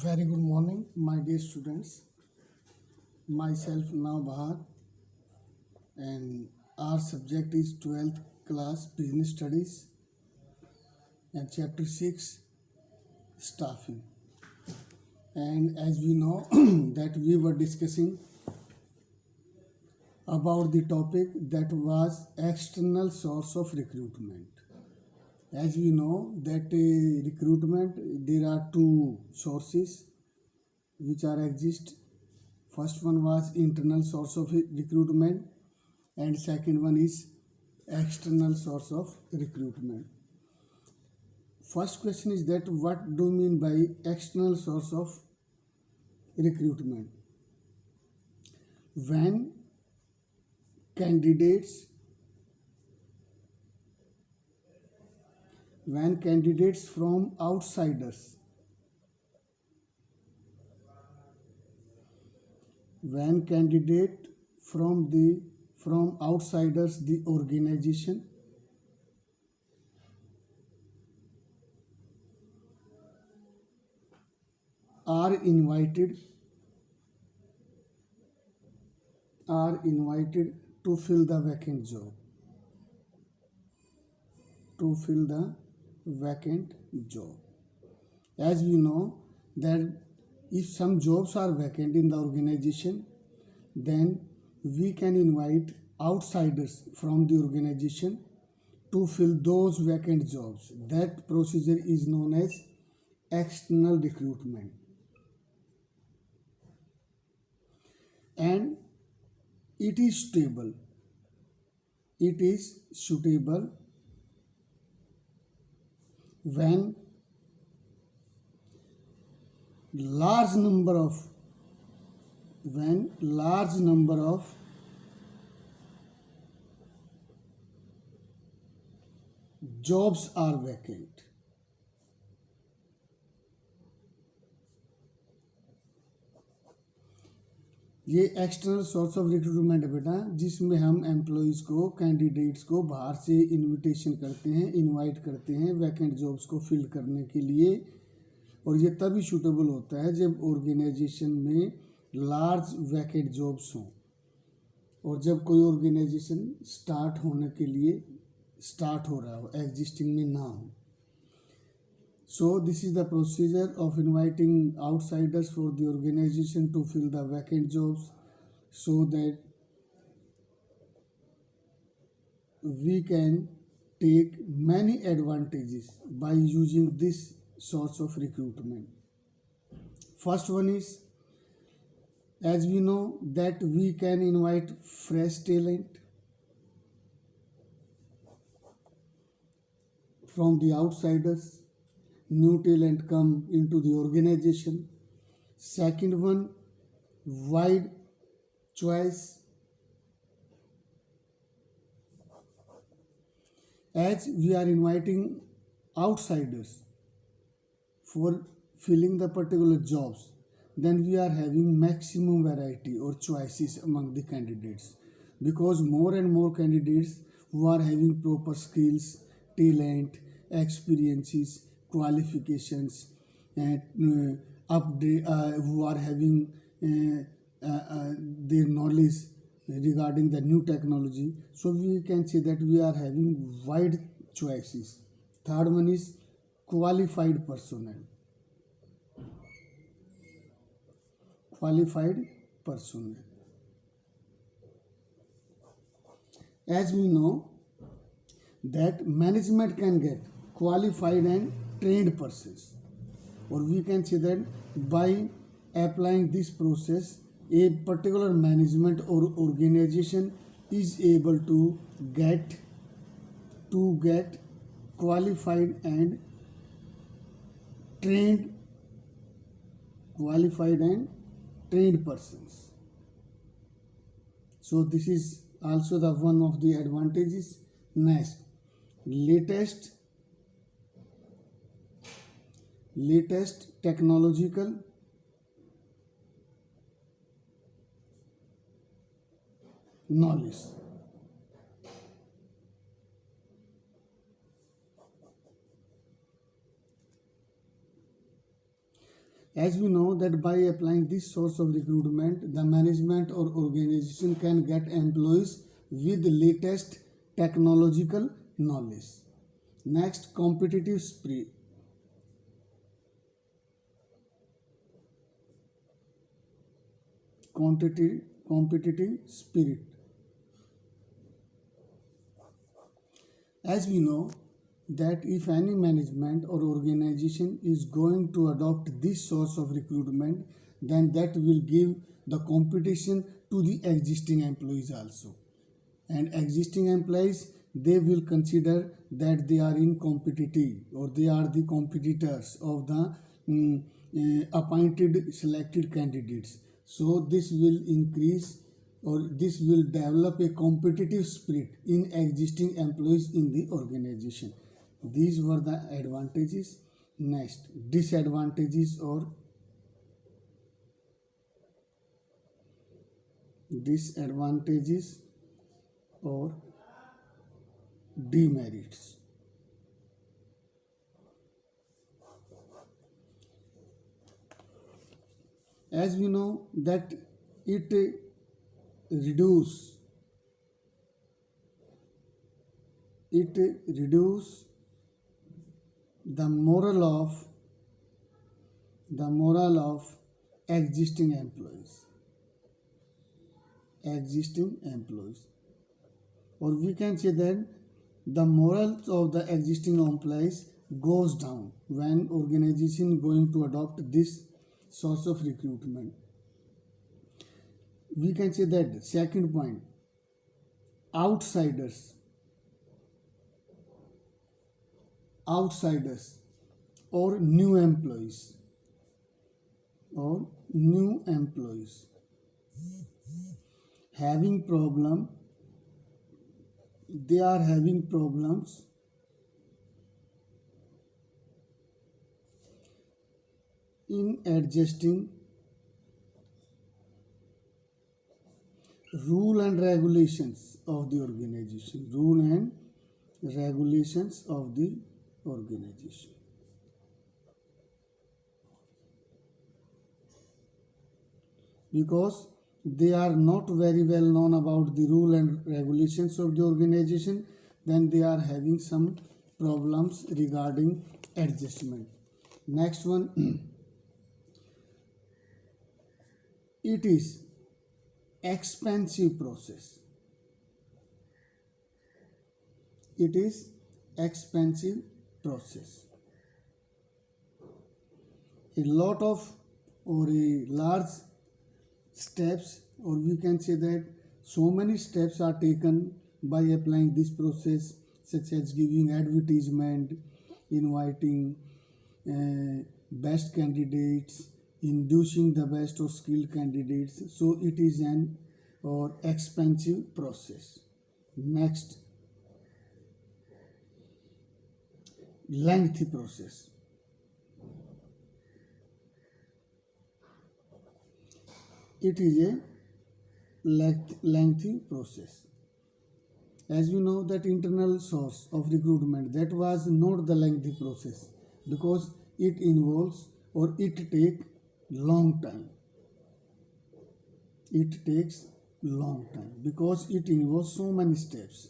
Very good morning, my dear students. Myself Navbhar, and our subject is 12th class Business Studies and Chapter 6 Staffing. And as we know that we were discussing about the topic that was external source of recruitment. As we know that recruitment, there are two sources which are exist. First one was internal source of recruitment and second one is external source of recruitment. First question is that what do you mean by external source of recruitment? When candidates from outsiders from outsiders the organization are invited to fill the vacant job. As we know that if some jobs are vacant in the organization, then we can invite outsiders from the organization to fill those vacant jobs. That procedure is known as external recruitment. And it is suitable when large number of jobs are vacant. ये external source of recruitment है बेटा, जिसमें हम employees को, candidates को बाहर से invitation करते हैं, इनवाइट करते हैं वैकेंट जॉब्स को फिल करने के लिए। और ये तभी सूटेबल होता है जब ऑर्गेनाइजेशन में लार्ज वैकेंट जॉब्स हों और जब कोई ऑर्गेनाइजेशन स्टार्ट होने के लिए स्टार्ट हो रहा हो, एग्जिस्टिंग में ना हो। So this is the procedure of inviting outsiders for the organization to fill the vacant jobs, so that we can take many advantages by using this source of recruitment. First one is, as we know that we can invite fresh talent from the outsiders. New talent come into the organization. Second one, wide choice. As we are inviting outsiders for filling the particular jobs, then we are having maximum variety or choices among the candidates, because more and more candidates who are having proper skills, talent, experiences, qualifications, and who are having their knowledge regarding the new technology. So we can say that we are having wide choices. Third one is qualified personnel. As we know that management can get qualified and trained persons, or we can say that by applying this process, a particular management or organization is able to get qualified and trained persons. So this is also the one of the advantages. Next, latest technological knowledge. As we know that by applying this source of recruitment, the management or organization can get employees with latest technological knowledge. Next, competitive spirit. Competitive spirit. As we know that if any management or organization is going to adopt this source of recruitment, then that will give the competition to the existing employees also. And existing employees, they will consider that they are in competitive or they are the competitors of the appointed selected candidates. So this will increase or this will develop a competitive spirit in existing employees in the organization. These were the advantages. Next, disadvantages or demerits. As we know that it reduce the moral of existing employees, or we can say that the morals of the existing employees goes down when organization going to adopt this source of recruitment. We can say that second point, outsiders or new employees having problems in adjusting rule and regulations of the organization. Because they are not very well known about the rule and regulations of the organization, then they are having some problems regarding adjustment. Next one, it is expensive process. A lot of or a large steps, or we can say that so many steps are taken by applying this process, such as giving advertisement, inviting best candidates, inducing the best or skilled candidates. So it is an or expensive process. Next, lengthy process. It is a lengthy process. As we know that internal source of recruitment, that was not the lengthy process, because it involves or it takes long time. Because it involves so many steps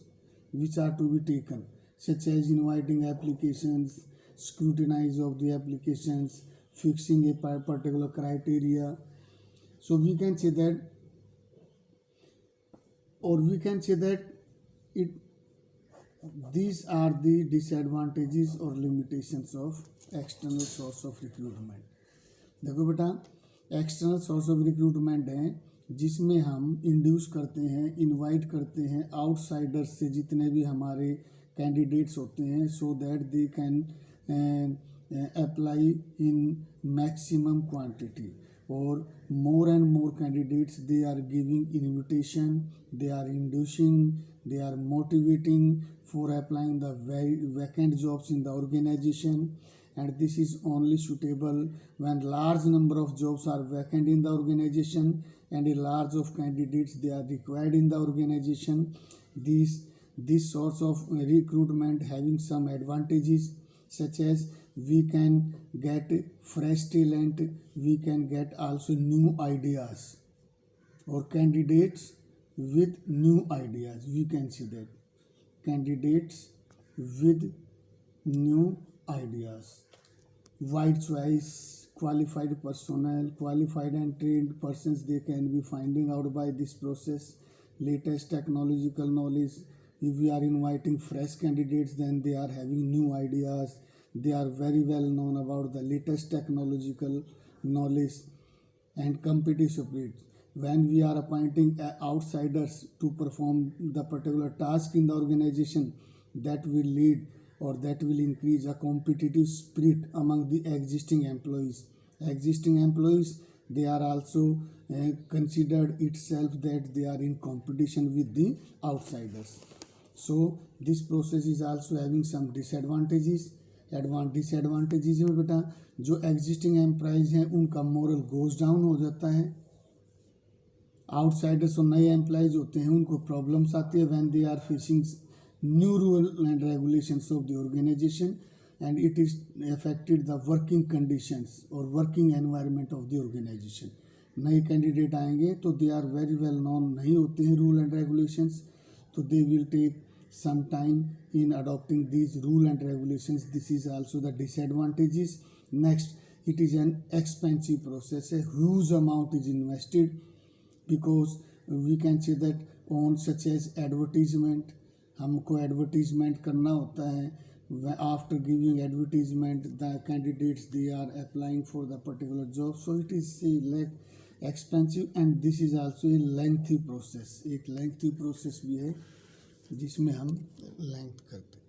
which are to be taken, such as inviting applications, scrutinize of the applications, fixing a particular criteria. So we can say that, or we can say that these are the disadvantages or limitations of external source of recruitment. देखो बेटा, external source of recruitment है जिसमें हम induce करते हैं, invite करते हैं outsiders से जितने भी हमारे कैंडिडेट्स होते हैं, so that they can apply in maximum quantity, or more and more candidates they are giving invitation, they are inducing, they are motivating for applying the very vacant jobs in the organization, and this is only suitable when large number of jobs are vacant in the organization and a large of candidates they are required in the organization. This source of recruitment having some advantages, such as we can get fresh talent, we can get also new ideas or candidates with new ideas. We can see that candidates with new ideas. Wide choice, qualified personnel, qualified and trained persons, they can be finding out by this process. Latest technological knowledge. If we are inviting fresh candidates, then they are having new ideas. They are very well known about the latest technological knowledge and competitive spirit. When we are appointing outsiders to perform the particular task in the organization, that will lead or that will increase a competitive spirit among the existing employees. Existing employees, they are also considered itself that they are in competition with the outsiders. So this process is also having some disadvantages. Disadvantages में बेटा जो existing employees हैं उनका moral goes down हो जाता है. Outsiders और नए एम्प्लॉयज होते हैं उनको प्रॉब्लम्स आती है when they are facing new rule and regulations of the organization and it is affected the working conditions और working environment of the organization. नए कैंडिडेट आएंगे तो they are very well known नहीं होते हैं रूल एंड रेगुलेशंस, तो they will take some time in adopting these rule and regulations. This is also the disadvantages. Next, it is an expensive process. A huge amount is invested because we can say that on such as advertisement, हमको advertisement करना होता है. After giving advertisement, the candidates they are applying for the particular job. So it is like expensive and this is also a lengthy process. एक lengthy process भी है जिसमें हम length करते हैं.